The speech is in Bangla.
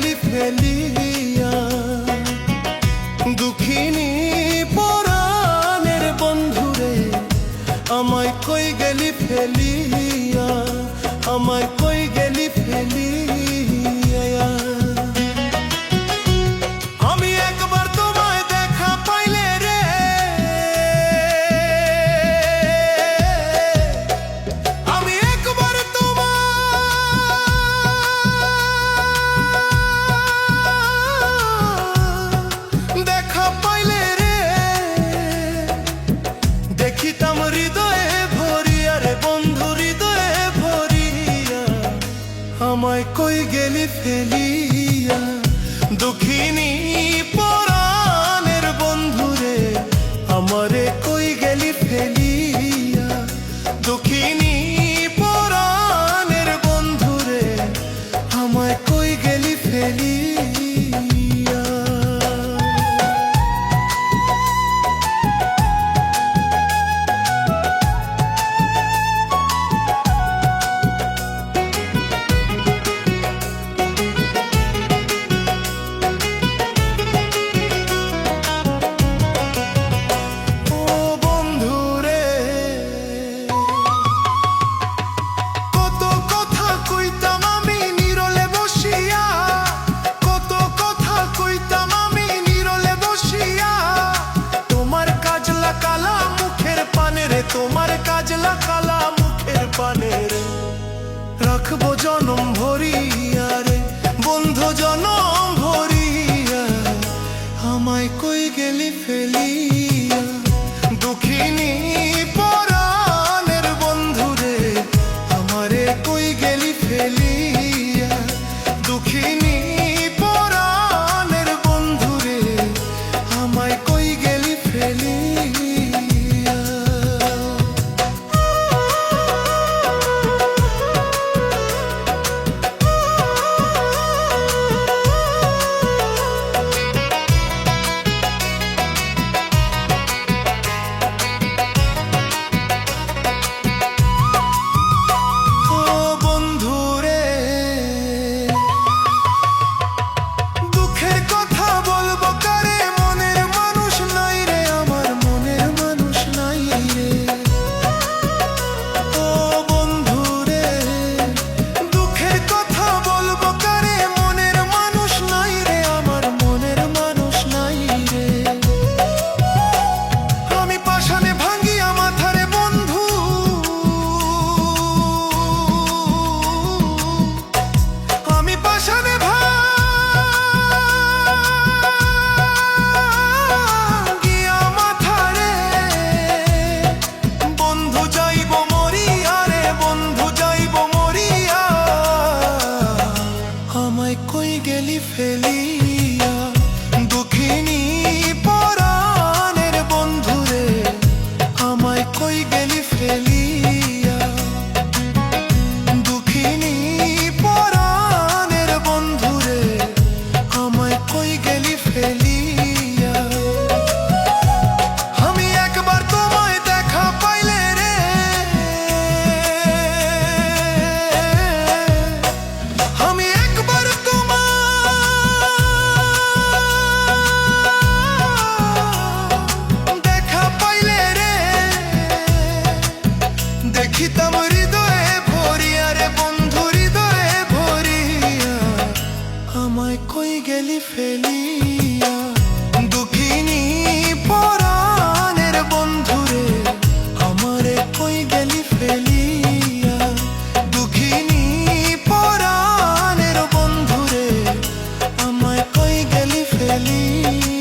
গেলি ফেলিয়া, দুঃখিনী পরাণের বন্ধুরে আমায় কই গেলি ফেলিয়া, আমায় কই গেলি ফেলিয়া। আমি একবার তোমায় দেখা পাইলে রে, আমি একবার তোমায় দেখা পাইলে রে, দেখিতাম হৃদয়ে ভরিয়া রে বন্ধু, হৃদয়ে ভরিয়া আমায় কই গেলি ফেলিয়া, দুঃখিনী পরাণের বন্ধুরে আমারে কই গেলি ফেলিয়া, দুঃখিনী পরাণের বন্ধুরে আমায় কই গেলি ফেলিয়া। তোমার কাজলা কালা মুখের পানে রে, রাখবো জনম ভরিয়া রে বন্ধু, জনম ভরিয়া আমায় কই গেলি ফেলিয়া, দুঃখিনী পরাণের বন্ধুরে আমারে কই গেলি ফেলিয়া, দুঃখিনী পরাণের বন্ধুরে আমায় কই গেলি ফেলিয়া। কই গেলি ফেলিয়া, দুঃখিনী পরাণের বন্ধুরে আমায় কই গেলি ফেলিয়া, দুঃখিনী পরাণের বন্ধুরে আমায় কই গেলি ফেলিয়া। আমি একবার তোমায় দেখা পাইলে রে, আমি একবার দেখিতাম হৃদয়ে ভরিয়া রে বন্ধু, হৃদয়ে ভরিয়া আমায় কই গেলি ফেলিয়া, দুঃখিনী পরাণের বন্ধুরে আমারে কই গেলি ফেলিয়া, দুঃখিনী পরাণের বন্ধুরে আমায় কই গেলি ফেলিয়া।